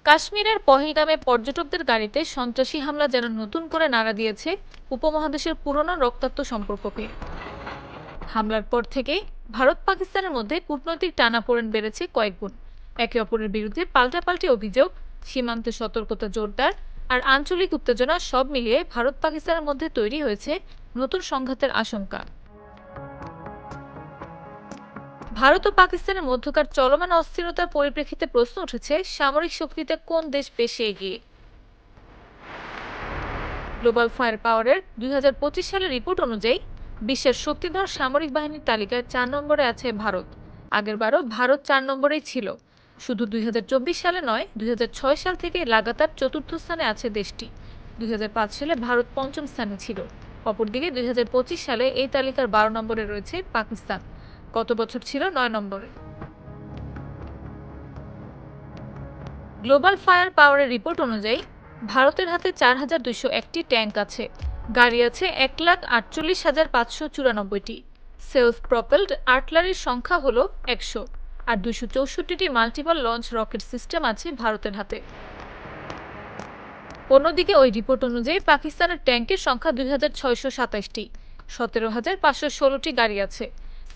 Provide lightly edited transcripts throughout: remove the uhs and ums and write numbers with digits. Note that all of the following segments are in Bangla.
কাশ্মীরের পহেলগামে পর্যটকদের গাড়িতে সন্ত্রাসী হামলা যেন নতুন করে নাড়া দিয়েছে উপমহাদেশের পুরনো রক্তাক্ত সম্পর্ককে। হামলার পর থেকেই ভারত পাকিস্তানের মধ্যে কূটনৈতিক টানাপোড়েন বেড়েছে কয়েকগুণ। একে অপরের বিরুদ্ধে পাল্টাপাল্টি অভিযোগ, সীমান্তে সতর্কতা জোরদার আর আঞ্চলিক উত্তেজনা সব মিলিয়ে ভারত পাকিস্তানের মধ্যে তৈরি হয়েছে নতুন সংঘাতের আশঙ্কা। ভারত ও পাকিস্তানের মধ্যকার চলমান অস্থিরতার পরিপ্রেক্ষিতে প্রশ্ন উঠেছে, সামরিক শক্তিতে কোন দেশ বেশি এগিয়ে। গ্লোবাল ফায়ার পাওয়ারের ২০২৫ সালের রিপোর্ট অনুযায়ী বিশ্বের শক্তিধর সামরিক বাহিনীর তালিকায় ৪ নম্বরে আছে ভারত। আগেরবারও ভারত ৪ নম্বরেই ছিল। শুধু ২০২৪ সালে নয়, ২০০৬ সাল থেকে লাগাতার চতুর্থ স্থানে আছে দেশটি। ২০০৫ সালে ভারত পঞ্চম স্থানে ছিল। অপরদিকে ২০২৫ সালে এই তালিকার ১২ নম্বরে রয়েছে পাকিস্তান। গত বছর ছিল ৯ নম্বরে। গ্লোবাল ফায়ার পাওয়ারের রিপোর্ট অনুযায়ী ভারতের হাতে ৪,২০১টি ট্যাঙ্ক আছে, গাড়ি আছে ১,৪৮,৫৯৪টি, সেলফ প্রপেলড আর্টিলারির সংখ্যা হলো ১০০, আর ২৬৪টি মাল্টিপল লঞ্চ রকেট সিস্টেম আছে ভারতের হাতে। অন্যদিকে ওই রিপোর্ট অনুযায়ী পাকিস্তানের ট্যাঙ্কের সংখ্যা ২,৬২৭টি, ১৭,৫১৬টি গাড়ি আছে,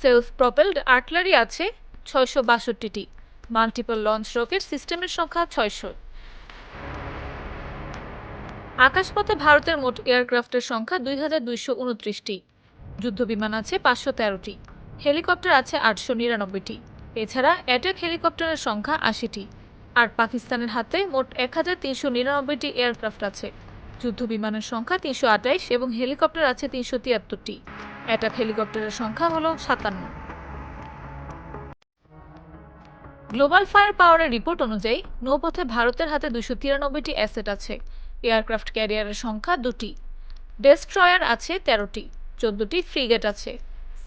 সেলফ প্রপেলড আর্টিলারি আছে ৬৬২টি, মাল্টিপল লঞ্চ রকেট সিস্টেমের সংখ্যা ৬০০। আকাশপথে ভারতের মোট এয়ারক্রাফটের সংখ্যা ২,২২৯টি, যুদ্ধবিমান আছে ৫১৩টি, হেলিকপ্টার আছে ৮৯৯টি, এছাড়া অ্যাটাক হেলিকপ্টারের সংখ্যা ৮০টি। আর পাকিস্তানের হাতে মোট ১,৩৯৯টি এয়ারক্রাফট আছে, যুদ্ধবিমানের সংখ্যা ৩২৮ এবং হেলিকপ্টার আছে ৩৭৩টি। অ্যাটাক হেলিকপ্টারের সংখ্যা হলো ৫৭। গ্লোবাল ফায়ার পাওয়ারের রিপোর্ট অনুযায়ী নৌপথে ভারতের হাতে ২৯৩টি অ্যাসেট আছে, এয়ারক্রাফট ক্যারিয়ারের সংখ্যা ২টি, ডেস্ট্রয়ার আছে ১৩টি, ১৪টি ফ্রিগেট আছে,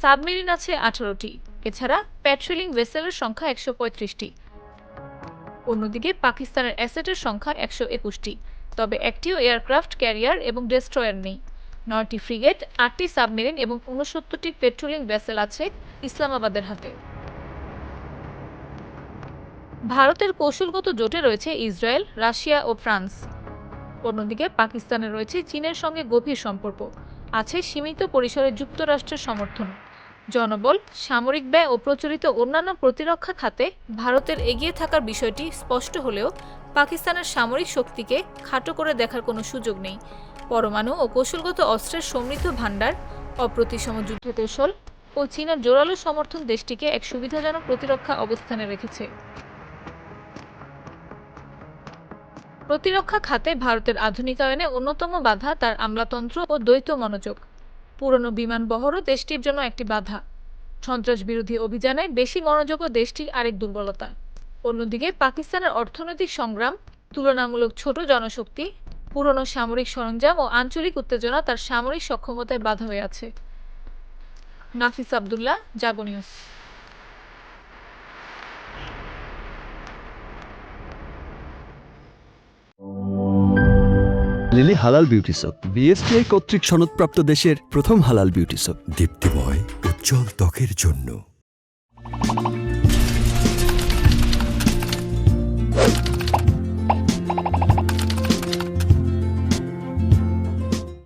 সাবমেরিন আছে ১৮টি, এছাড়া প্যাট্রোলিং ভেসেলের সংখ্যা ১৩৫টি। অন্যদিকে পাকিস্তানের অ্যাসেটের সংখ্যা ১২১টি, তবে একটিও এয়ারক্রাফট ক্যারিয়ার এবং ডেস্ট্রয়ার নেই। ৯টি ফ্রিগেট, ৮টি সাবমেরিন এবং ৬৯টি পেট্রোলিং ভেসেল আছে ইসলামাবাদের হাতে। ভারতের কৌশলগত জোটে রয়েছে ইসরায়েল, রাশিয়া ও ফ্রান্স। অন্যদিকে পাকিস্তানের রয়েছে চীনের সঙ্গে গভীর সম্পর্ক, আছে সীমিত পরিসরে যুক্তরাষ্ট্রের সমর্থন। জনবল, সামরিক ব্যয় ও প্রচলিত অন্যান্য প্রতিরক্ষা খাতে ভারতের এগিয়ে থাকার বিষয়টি স্পষ্ট হলেও পাকিস্তানের সামরিক শক্তিকে খাটো করে দেখার কোনো সুযোগ নেই। পরমাণু ও কৌশলগত অস্ত্রের সমৃদ্ধ ভাণ্ডার, অপ্রতিসম যুদ্ধ কৌশল ও চীনের জোরালো সমর্থন দেশটিকে এক সুবিধাজনক প্রতিরক্ষা অবস্থানে রেখেছে। প্রতিরক্ষা খাতে ভারতের আধুনিকায়নে অন্যতম বাধা তার আমলাতন্ত্র ও দ্বৈত মনোযোগ। পুরনো বিমান বহরও দেশটির জন্য একটি বাধা। সন্ত্রাস বিরোধী অভিযানে বেশি মনোযোগও দেশটির আরেক দুর্বলতা। অন্যদিকে পাকিস্তানের অর্থনৈতিক সংগ্রাম, তুলনামূলক ছোট জনশক্তি, পুরনো সামরিক সরঞ্জাম ও আঞ্চলিক উত্তেজনা তার সামরিক সক্ষমতায় বাধা হয়ে আছে। নাফিস আবদুল্লাহ, জাগো নিউজ। লিলি হালাল বিউটি সোপ, বিএসটিআই কর্তৃক সনদপ্রাপ্ত দেশের প্রথম হালাল বিউটি সোপ। দীপ্তিময় উজ্জ্বল ত্বকের জন্য।